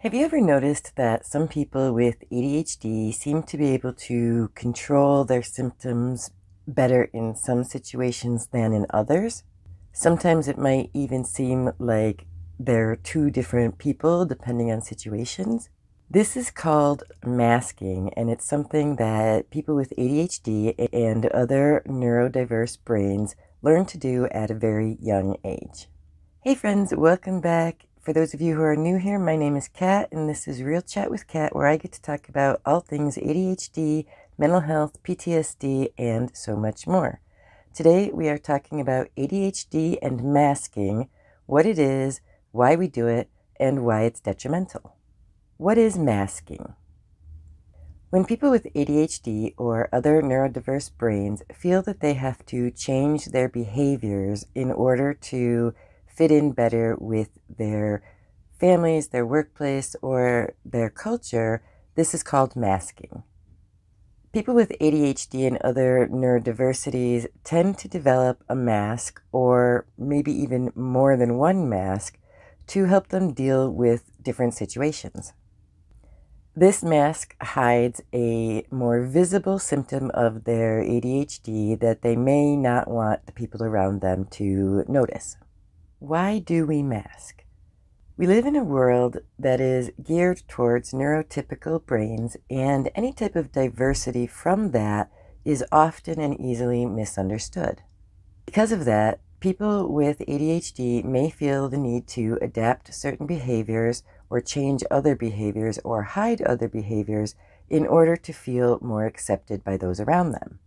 Have you ever noticed that some people with ADHD seem to be able to control their symptoms better in some situations than in others? Sometimes it might even seem like they're two different people depending on situations. This is called masking, and it's something that people with ADHD and other neurodiverse brains learn to do at a very young age. Hey friends, welcome back. For those of you who are new here, my name is Kat, and this is Real Chat with Kat, where I get to talk about all things ADHD, mental health, PTSD, and so much more. Today we are talking about ADHD and masking, what it is, why we do it, and why it's detrimental. What is masking? When people with ADHD or other neurodiverse brains feel that they have to change their behaviors in order to fit in better with their families, their workplace, or their culture, this is called masking. People with ADHD and other neurodiversities tend to develop a mask, or maybe even more than one mask, to help them deal with different situations. This mask hides a more visible symptom of their ADHD that they may not want the people around them to notice. Why do we mask? We live in a world that is geared towards neurotypical brains, and any type of diversity from that is often and easily misunderstood. Because of that, people with ADHD may feel the need to adapt certain behaviors or change other behaviors or hide other behaviors in order to feel more accepted by those around them.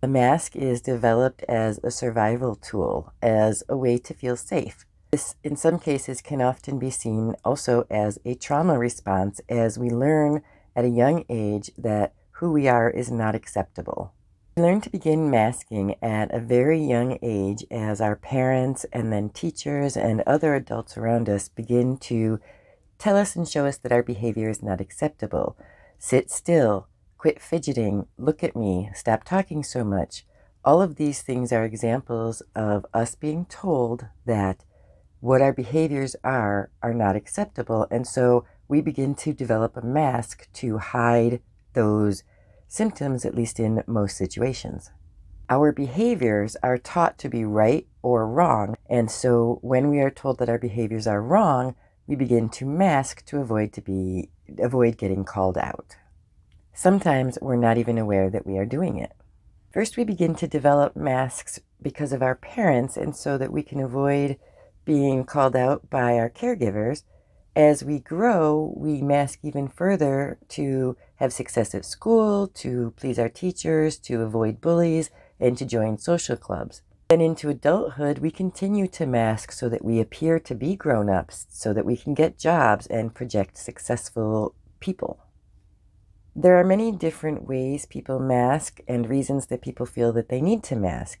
The mask is developed as a survival tool, as a way to feel safe. This, in some cases, can often be seen also as a trauma response, as we learn at a young age that who we are is not acceptable. We learn to begin masking at a very young age as our parents and then teachers and other adults around us begin to tell us and show us that our behavior is not acceptable. Sit still. Quit fidgeting, look at me, stop talking so much. All of these things are examples of us being told that what our behaviors are not acceptable, and so we begin to develop a mask to hide those symptoms, at least in most situations. Our behaviors are taught to be right or wrong, and so when we are told that our behaviors are wrong, we begin to mask to avoid getting called out. Sometimes we're not even aware that we are doing it. First, we begin to develop masks because of our parents, and so that we can avoid being called out by our caregivers. As we grow, we mask even further to have success at school, to please our teachers, to avoid bullies, and to join social clubs. Then into adulthood, we continue to mask so that we appear to be grown-ups, so that we can get jobs and project successful people. There are many different ways people mask and reasons that people feel that they need to mask.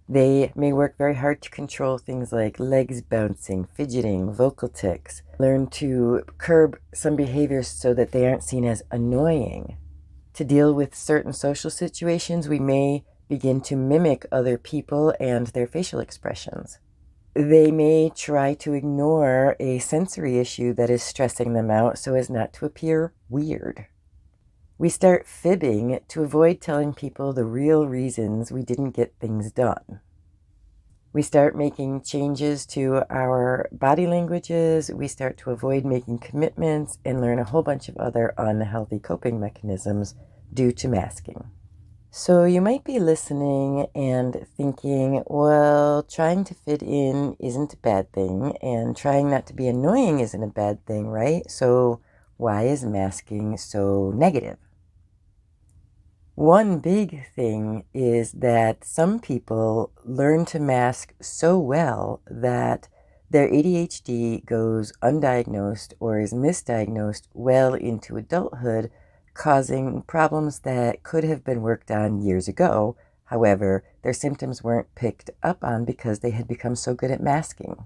They may work very hard to control things like legs bouncing, fidgeting, vocal tics, learn to curb some behaviors so that they aren't seen as annoying. To deal with certain social situations, we may begin to mimic other people and their facial expressions. They may try to ignore a sensory issue that is stressing them out so as not to appear weird. We start fibbing to avoid telling people the real reasons we didn't get things done. We start making changes to our body languages. We start to avoid making commitments and learn a whole bunch of other unhealthy coping mechanisms due to masking. So you might be listening and thinking, well, trying to fit in isn't a bad thing, and trying not to be annoying isn't a bad thing, right? So why is masking so negative? One big thing is that some people learn to mask so well that their ADHD goes undiagnosed or is misdiagnosed well into adulthood, causing problems that could have been worked on years ago. However, their symptoms weren't picked up on because they had become so good at masking.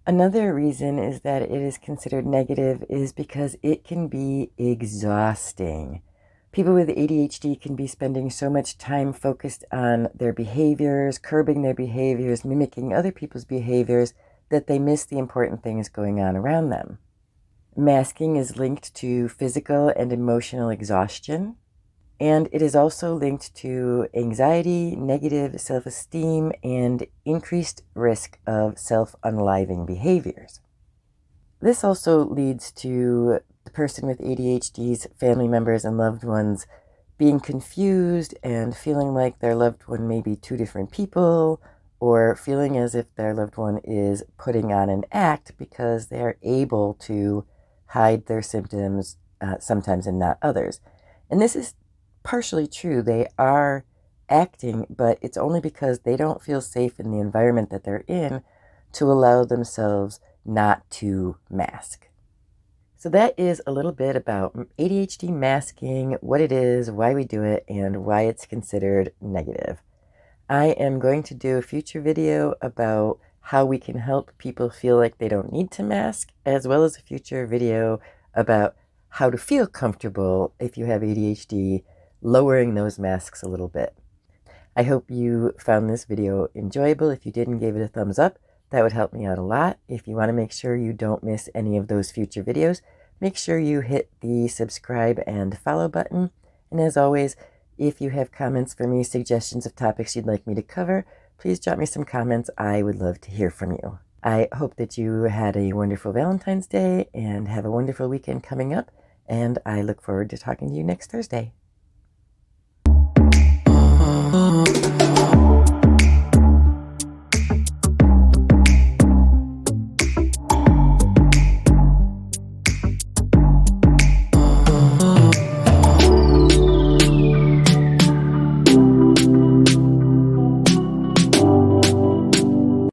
Another reason is that it is considered negative is because it can be exhausting. People with ADHD can be spending so much time focused on their behaviors, curbing their behaviors, mimicking other people's behaviors, that they miss the important things going on around them. Masking is linked to physical and emotional exhaustion, and it is also linked to anxiety, negative self-esteem, and increased risk of self-unaliving behaviors. This also leads to the person with ADHD's family members and loved ones being confused and feeling like their loved one may be two different people, or feeling as if their loved one is putting on an act because they are able to hide their symptoms sometimes and not others. And this is partially true. They are acting, but it's only because they don't feel safe in the environment that they're in to allow themselves not to mask. So that is a little bit about ADHD masking, what it is, why we do it, and why it's considered negative. I am going to do a future video about how we can help people feel like they don't need to mask, as well as a future video about how to feel comfortable if you have ADHD, lowering those masks a little bit. I hope you found this video enjoyable. If you did and gave it a thumbs up, that would help me out a lot. If you want to make sure you don't miss any of those future videos, make sure you hit the subscribe and follow button. And as always, if you have comments for me, suggestions of topics you'd like me to cover, please drop me some comments. I would love to hear from you. I hope that you had a wonderful Valentine's Day and have a wonderful weekend coming up. And I look forward to talking to you next Thursday.